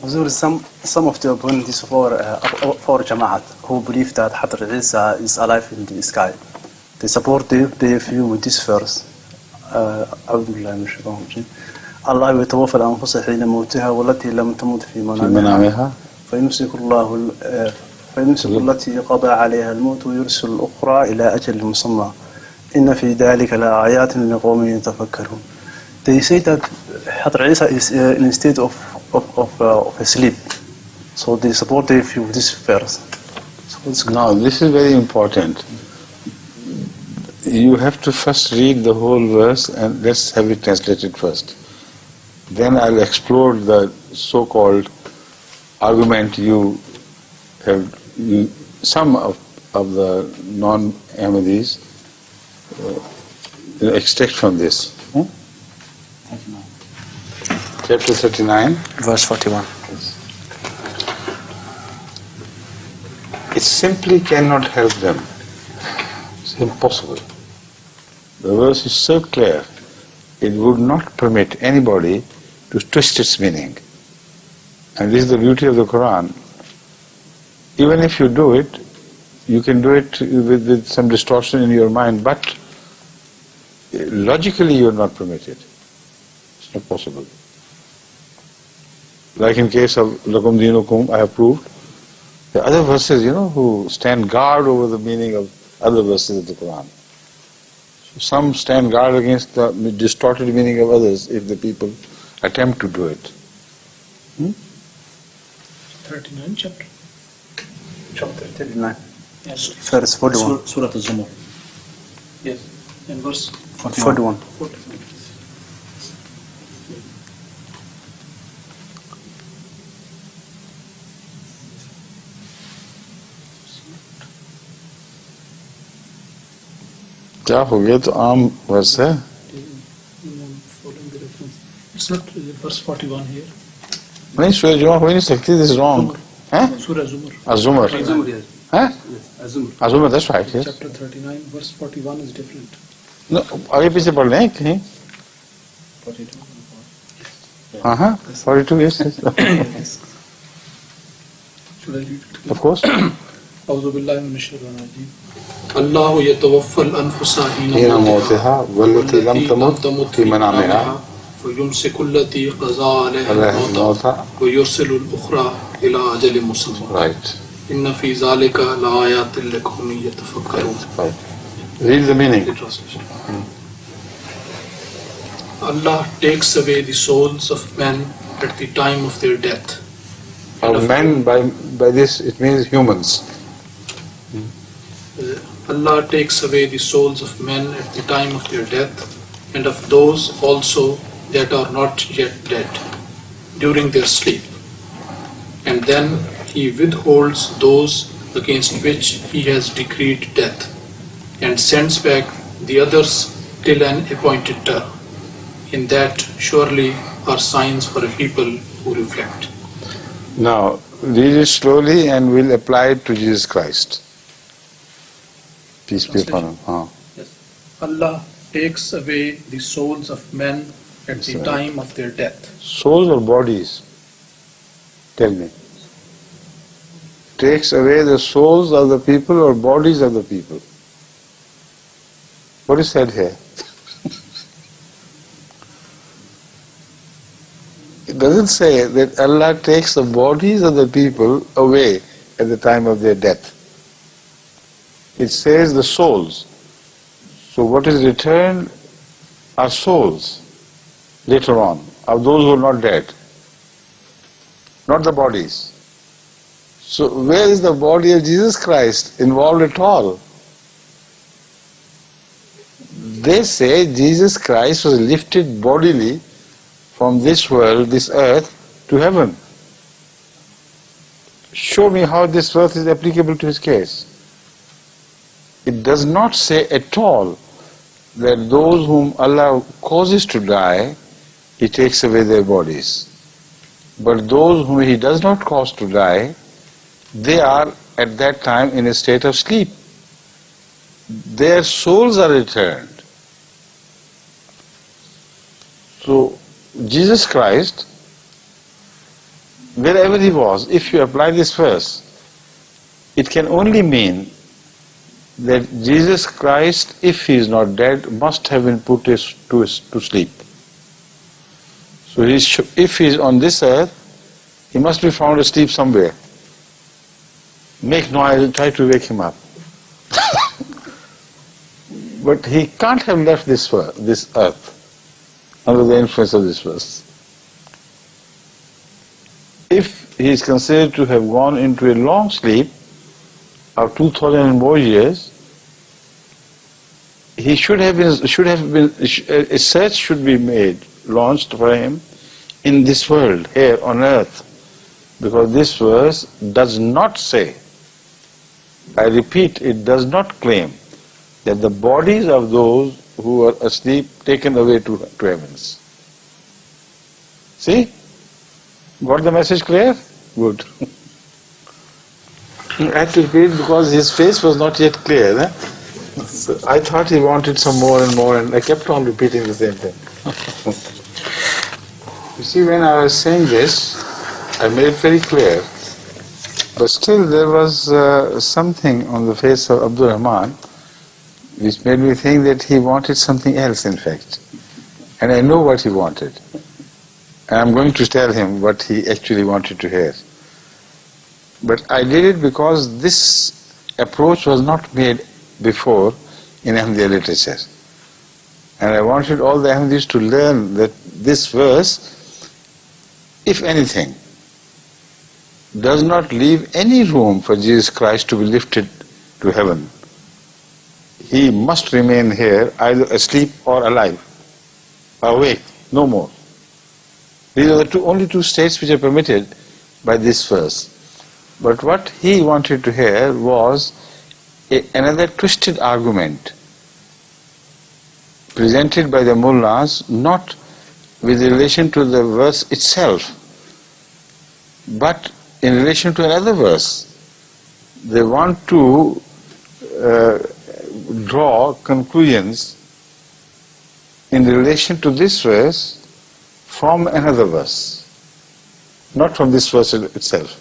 Some of the opponents for Jamaat who believe that Hadr Isa is alive in the sky, they support their view with this verse. أعوذ بالله من الشيطان الرجيم. الله يتوفى الأنفس حين موتها والتي لم تمت في منامها فيمسك التي قضى عليها الموت ويرسل الأخرى إلى أجل مسمى إن في ذلك لآيات لقوم يتفكرون. They say that Hadr Isa is in a state of sleep, so they support their view with this verse. Now this is very important. You have to first read the whole verse and let's have it translated first. Then I'll explore the so-called argument you have. Some of the non-Ahmadis extract from this. Chapter 39, verse 41. It simply cannot help them. It's impossible. The verse is so clear, it would not permit anybody to twist its meaning. And this is the beauty of the Quran. Even if you do it, you can do it with some distortion in your mind, but logically you are not permitted. It's not possible. Like in case of Lakum Dinukum, I have proved. The other verses, who stand guard over the meaning of other verses of the Quran. So some stand guard against the distorted meaning of others if the people attempt to do it. 39 chapter. Chapter 39. Yes. Verse 41. Surah Al-Zumar. Yes. And verse 41. क्या हो गया तो आम verse है It's not verse 41 here. नहीं सूरह जुमर हो ही नहीं सकती this is wrong हैं Surah Zumar. Az-Zumar हैं Az-Zumar that's right yes Chapter 39 verse 41 is different. no आगे पीछे पढ़ लें कहीं 42. हाँ 42 yes Should I read it? of course أعوذ بالله من الشيطان الرجيم. الله يتوفى الأنفس حين موتها والتي لم تمت في منامها ويمسك التي قضى عليها الموت ويرسل الأخرى إلى أجل مسمى. Right. إن في ذلك لآيات لقوم يتفكرون. Right. Read the meaning. The translation. Allah takes away the souls of men at the time of their death. Of men by this it means humans. Allah takes away the souls of men at the time of their death, and of those also that are not yet dead during their sleep. And then He withholds those against which He has decreed death, and sends back the others till an appointed term. In that surely are signs for a people who reflect. Now read it slowly and we'll apply it to Jesus Christ. Peace be upon him. Yes. Allah takes away the souls of men at the time of their death. Souls or bodies? Tell me. Takes away the souls of the people or bodies of the people? What is said here? It doesn't say that Allah takes the bodies of the people away at the time of their death. It says the souls. So what is returned are souls later on of those who are not dead, not the bodies. So where is the body of Jesus Christ involved at all? They say Jesus Christ was lifted bodily from this world, this earth, to heaven. Show me how this verse is applicable to his case. It does not say at all that those whom Allah causes to die, He takes away their bodies. But those whom He does not cause to die, they are at that time in a state of sleep. Their souls are returned. So Jesus Christ wherever he was, if you apply this verse, it can only mean that Jesus Christ, if he is not dead, must have been put to sleep. So if he is on this earth, he must be found asleep somewhere. Make noise and try to wake him up. But he can't have left this earth under the influence of this verse. If he is considered to have gone into a long sleep of 2,000 and more years, he should have been, a search should be launched for him in this world, here on earth. Because this verse does not say, I repeat, it does not claim that the bodies of those who are asleep taken away to heavens. See? Got the message clear? Good. I had to repeat because his face was not yet clear. Eh? So I thought he wanted some more and more, and I kept on repeating the same thing. You see, when I was saying this, I made it very clear, but still there was something on the face of Abdul Rahman which made me think that he wanted something else, in fact. And I know what he wanted. And I'm going to tell him what he actually wanted to hear. But I did it because this approach was not made before in Ahmadiyya literature. And I wanted all the Ahmadis to learn that this verse, if anything, does not leave any room for Jesus Christ to be lifted to heaven. He must remain here, either asleep or alive, awake, no more. These are the only two states which are permitted by this verse. But what he wanted to hear was another twisted argument presented by the mullahs, not with relation to the verse itself, but in relation to another verse. They want to draw conclusions in relation to this verse from another verse, not from this verse itself.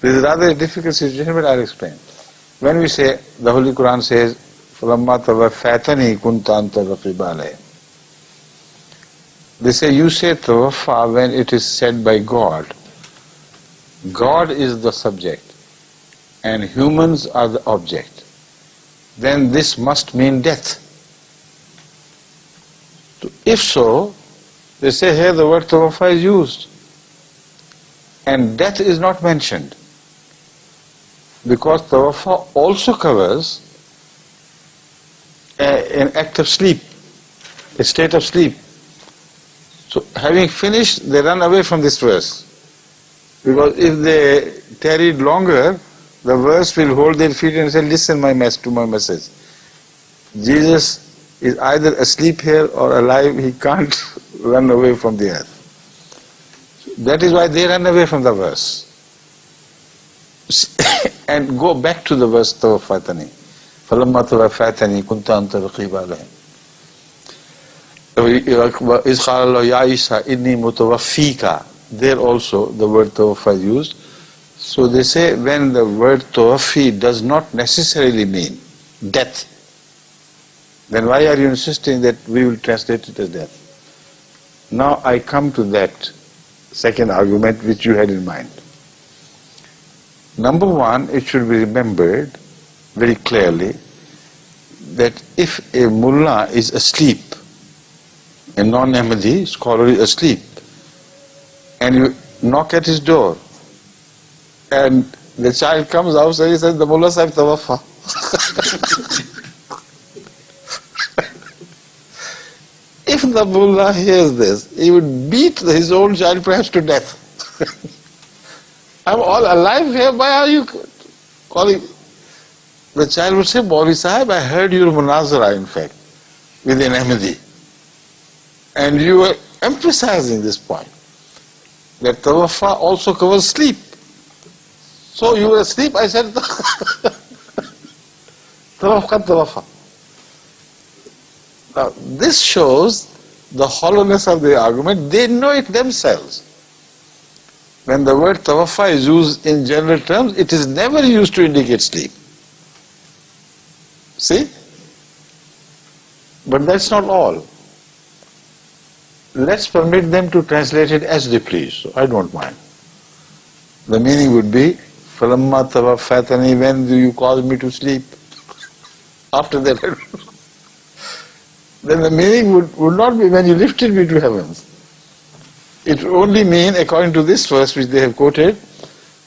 This is rather a difficult situation, but I'll explain. When we say, the Holy Quran says, فَلَمَّا تَوَفَّيْتَنِي كُنْتَ أَنْتَ الرَّقِيبَ عَلَيْهِمْ. They say, you say tawaffa when it is said by God. God is the subject and humans are the object. Then this must mean death. So if so, they say here the word tawaffa is used and death is not mentioned, because tawaffa also covers an act of sleep, a state of sleep. So having finished, they run away from this verse, because if they tarried longer, the verse will hold their feet and say, listen to my message. Jesus is either asleep here or alive. He can't run away from the earth. That is why they run away from the verse and go back to the verse Tawaffatani. فَلَمَّا تَوَفَّيْتَنِي كُنْتَ أَنْتَ الرَّقِيبَ عَلَيْهِمْ. إِذْ قَالَ اللَّهُ يَا عِيسَى إِنِّي مُتَوَفِّيكَ. There also the word tawaffa is used. So they say when the word tawaffi does not necessarily mean death, then why are you insisting that we will translate it as death? Now I come to that second argument which you had in mind. Number one, it should be remembered very clearly that if a mullah is asleep, a non-Ahmadi scholar is asleep, and you knock at his door, and the child comes out and he says, the mullah sahib tawaffa. If the mullah hears this, he would beat his own child perhaps to death. I'm all alive here, why are you calling? The child would say, Maulvi Sahib, I heard your munazara, in fact, with an Ahmadi. And you were emphasizing this point, that tawaffa also covers sleep. So you were asleep, I said, tawaffa. Now, this shows the hollowness of the argument. They know it themselves. when the word Tawaffa is used in general terms, it is never used to indicate sleep. See? But that's not all. Let's permit them to translate it as they please. So I don't mind. The meaning would be, فَلَمَّا تَوَفَّتَنِي, when do you cause me to sleep? After that, then the meaning would not be when you lifted me to heavens. It would only mean, according to this verse which they have quoted,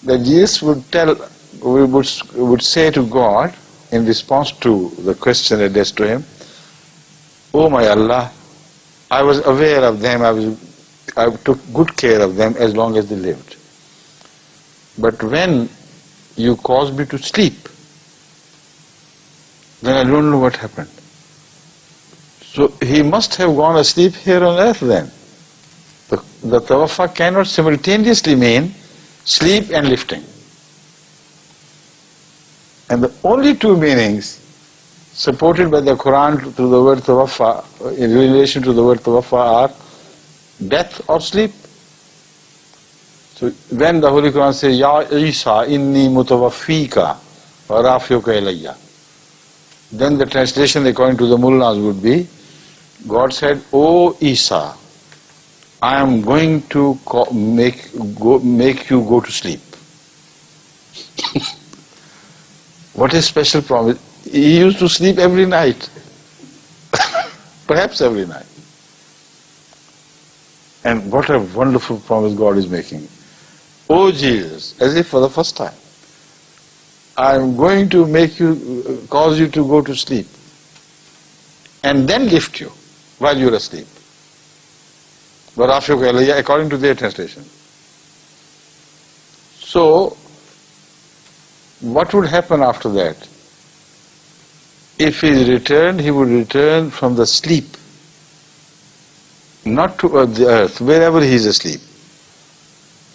that Jesus would say to God in response to the question addressed to him, "Oh my Allah, I was aware of them, I took good care of them as long as they lived. But when you caused me to sleep, then I don't know what happened." So he must have gone asleep here on earth then. The Tawaffa cannot simultaneously mean sleep and lifting. And the only two meanings supported by the Quran to the word Tawaffa, in relation to the word Tawaffa, are death or sleep. So when the Holy Quran says, "Ya Isa, inni mutawaffika wa rafiuka ilayya," then the translation according to the mullahs would be, God said, "O Isa, I am going to make you go to sleep." What a special promise. He used to sleep every night. Perhaps every night. And what a wonderful promise God is making. "O Jesus," as if for the first time, "I am going to cause you to go to sleep, and then lift you while you are asleep." According to their translation. So, what would happen after that? If he returned, he would return from the sleep, not to the earth, wherever he is asleep.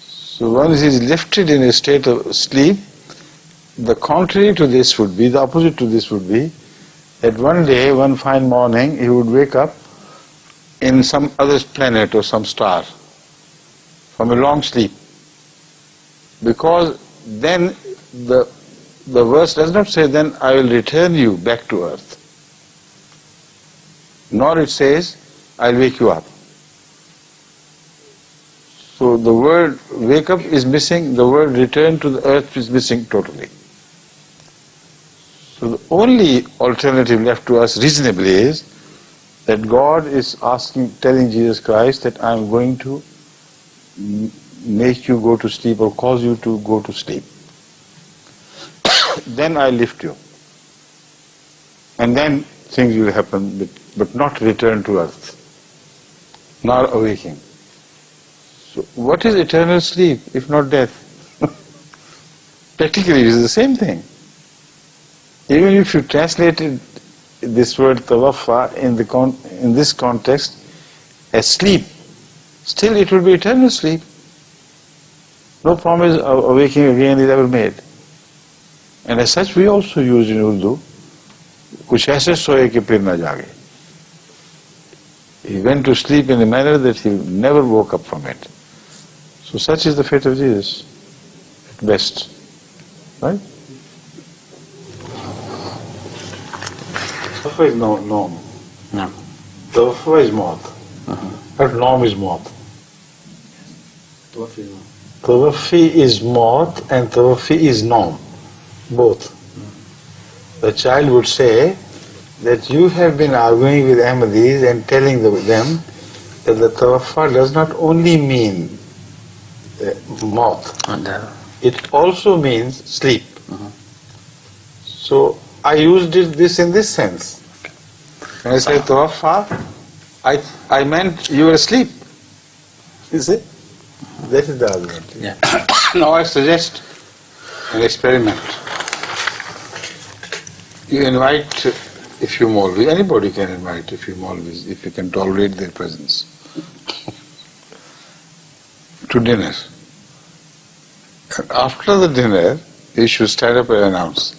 So once he is lifted in a state of sleep, the contrary to this would be, the opposite to this would be, that one day, one fine morning, he would wake up in some other planet or some star from a long sleep. Because then the verse does not say, "Then I will return you back to earth." Nor it says, "I'll wake you up." So the word wake up is missing, the word return to the earth is missing totally. So the only alternative left to us reasonably is that God is telling Jesus Christ that I am going to make you go to sleep or cause you to go to sleep. Then I lift you. And then things will happen, but not return to earth, nor awaking. So what is eternal sleep if not death? Practically it is the same thing. Even if you translated this word Tawaffa in this context as sleep, still it will be eternal sleep. No promise of awaking again is ever made. And as such we also use in Urdu, kuch aise soye ke phir na jage. He went to sleep in a manner that he never woke up from it. So such is the fate of Jesus, at best. Right? Tawaffa is norm. No. Tawaffa is maut. But norm is maut. Tawaffi is maut and Tawaffi is norm. Both. The child would say that you have been arguing with Ahmadis and telling them that the Tawaffa does not only mean maut, it also means sleep. So I used this in this sense. When I say Tawaffa, I meant you were asleep. You see? That is the argument. Yeah. Now I suggest an experiment. You invite a few Maulvis, anybody can invite a few Maulvis if you can tolerate their presence, to dinner. And after the dinner, you should stand up and announce,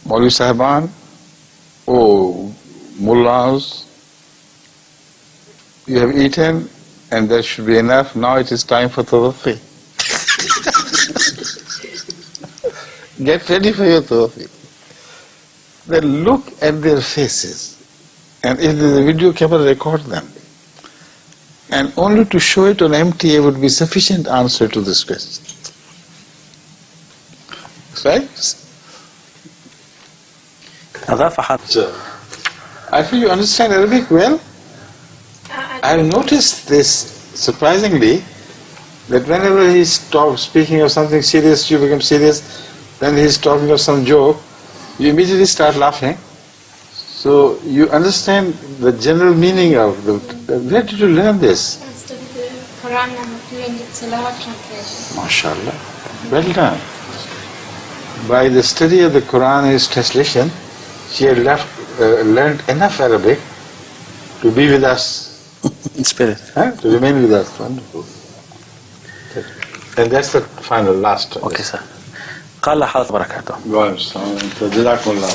Maulvi Sahiban, oh Mullahs, you have eaten And that should be enough. Now it is time for Tawaffi. Get ready for your Tawaffi. Then look at their faces. And if there's a video camera, record them. And only to show it on MTA would be sufficient answer to this question. Right? I feel you understand Arabic well. I have noticed this surprisingly, that whenever he's speaking of something serious, you become serious. Then he's talking of some joke, you immediately start laughing. So you understand the general meaning of the. Where did you learn this? I studied the Quran and doing the Tilawah translation. MashaAllah. Well done. By the study of the Quran and its translation, she had learned enough Arabic to be with us. In spirit. To remain with us. Wonderful. And that's the final, last. Okay, sir. قال حضرتك بركاته. جزاكم الله.